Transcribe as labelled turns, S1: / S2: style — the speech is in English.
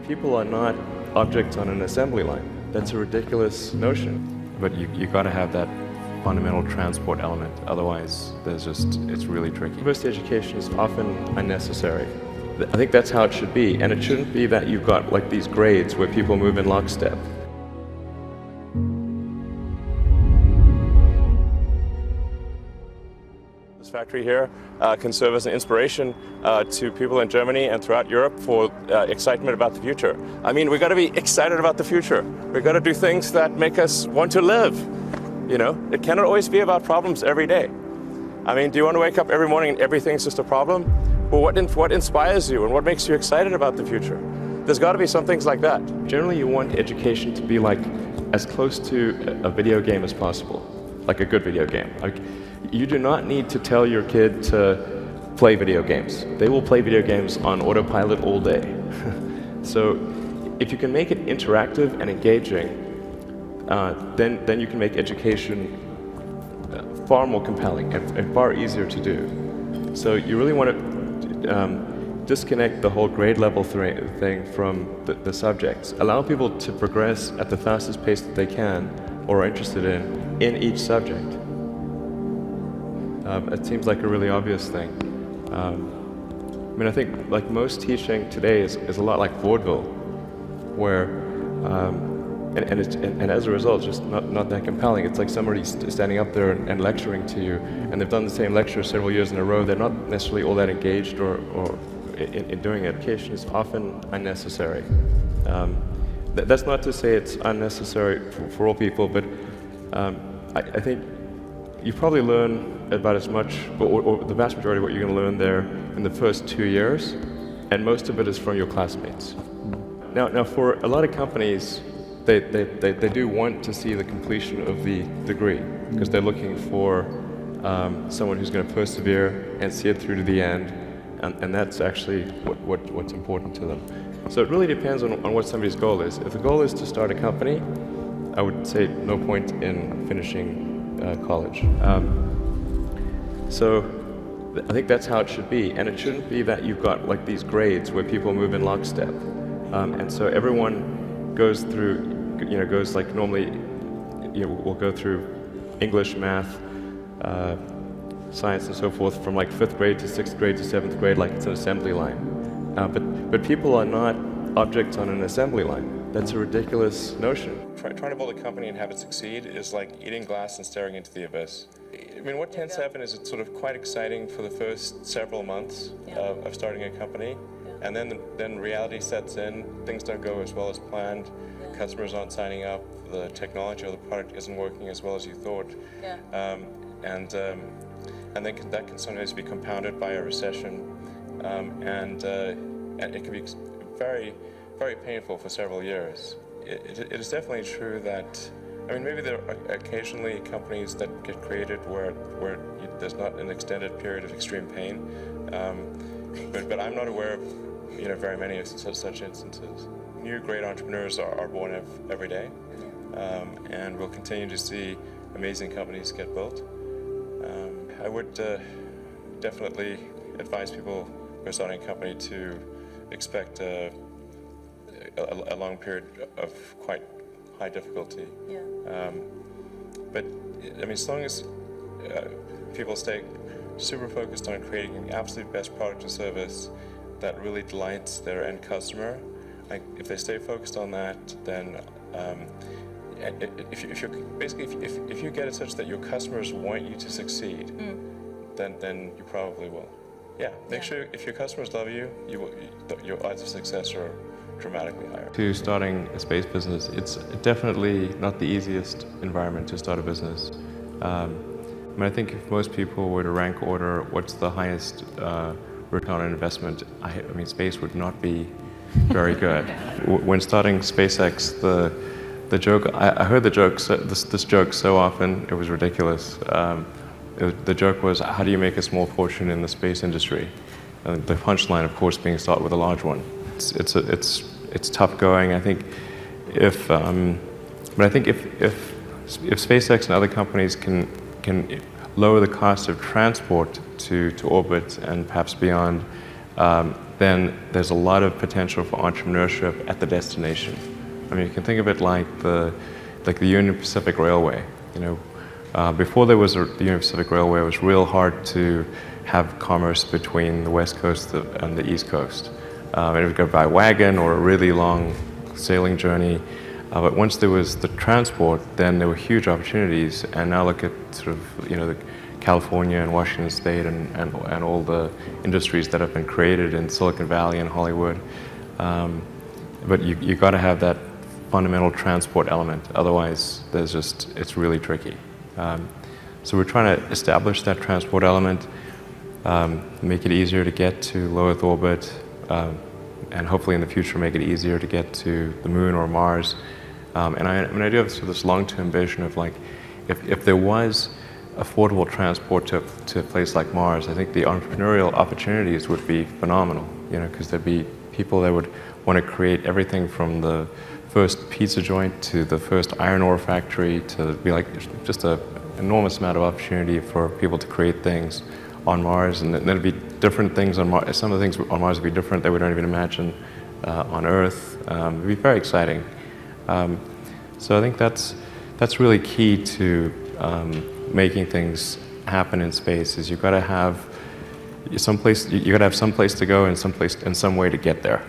S1: People are not objects on an assembly line. That's a ridiculous notion. But you got to have that fundamental transport element. Otherwise, it's really tricky. University education is often unnecessary. I think that's how it should be. And it shouldn't be that you've got like these grades where people move in lockstep. This factory here can serve as an inspiration to people in Germany and throughout Europe for excitement about the future. I mean, we've got to be excited about the future. We've got to do things that make us want to live. You know, it cannot always be about problems every day. I mean, do you want to wake up every morning and everything's just a problem? Well, what inspires you and what makes you excited about the future? There's got to be some things like that. Generally, you want education to be like as close to a video game as possible, like a good video game. Like, you do not need to tell your kid to play video games. They will play video games on autopilot all day. So if you can make it interactive and engaging, then you can make education far more compelling and far easier to do. So you really want to disconnect the whole grade level thing from the subjects. Allow people to progress at the fastest pace that they can or are interested in each subject. It seems like a really obvious thing. I mean, I think like most teaching today is a lot like vaudeville, where and as a result, it's just not that compelling. It's like somebody standing up there and lecturing to you, and they've done the same lecture several years in a row. They're not necessarily all that engaged or in doing it. Education is often unnecessary. That's not to say it's unnecessary for all people, but I think you probably learn about as much, or the vast majority of what you're going to learn there in the first 2 years, and most of it is from your classmates. Now for a lot of companies, they do want to see the completion of the degree, because they're looking for someone who's going to persevere and see it through to the end, and that's actually what's important to them. So it really depends on what somebody's goal is. If the goal is to start a company, I would say no point in finishing college. So I think that's how it should be, and it shouldn't be that you've got like these grades where people move in lockstep, and so everyone goes through, goes like normally, we'll go through English, math, science, and so forth from like 5th grade to 6th grade to 7th grade, like it's an assembly line. But people are not objects on an assembly line. That's a ridiculous notion. Trying to build a company and have it succeed is like eating glass and staring into the abyss. I mean, what tends to happen is it's sort of quite exciting for the first several months of starting a company, and then reality sets in. Things don't go as well as planned. Customers aren't signing up. The technology or the product isn't working as well as you thought, and then that can sometimes be compounded by a recession, and it can be very, very painful for several years. It is definitely true that, I mean, maybe there are occasionally companies that get created where there's not an extended period of extreme pain, but I'm not aware of very many of such instances. New great entrepreneurs are born every day, and we'll continue to see amazing companies get built. I would definitely advise people who are starting a company to expect a long period of quite high difficulty. But I mean, as long as people stay super focused on creating an absolute best product or service that really delights their end customer, if they stay focused on that, then if you get it such that your customers want you to succeed, then you probably will. Make sure if your customers love you, your odds of success are dramatically higher. To starting a space business, it's definitely not the easiest environment to start a business. I think if most people were to rank order what's the highest return on investment, I mean, space would not be very good. When starting SpaceX, the joke, I heard the joke, this joke so often, it was ridiculous. The joke was, how do you make a small fortune in the space industry? And the punchline, of course, being start with a large one. It's tough going. I think if SpaceX and other companies can lower the cost of transport to orbit and perhaps beyond, then there's a lot of potential for entrepreneurship at the destination. I mean, you can think of it like the Union Pacific Railway. Before there was the Union Pacific Railway, it was real hard to have commerce between the West Coast and the East Coast. It would go by wagon or a really long sailing journey. But once there was the transport, then there were huge opportunities. And now look at sort of the California and Washington State and all the industries that have been created in Silicon Valley and Hollywood. But you got to have that fundamental transport element. Otherwise, it's really tricky. So we're trying to establish that transport element, make it easier to get to low Earth orbit, and hopefully in the future make it easier to get to the moon or Mars. And I do have sort of this long-term vision of like, if there was affordable transport to a place like Mars, I think the entrepreneurial opportunities would be phenomenal, because there'd be people that would want to create everything from the first pizza joint to the first iron ore factory to be like just an enormous amount of opportunity for people to create things on Mars, and then there'd be different things on Mars. Some of the things on Mars would be different that we don't even imagine on Earth. It'd be very exciting. So I think that's really key to making things happen in space. Is you've got to have some place to go and some way to get there.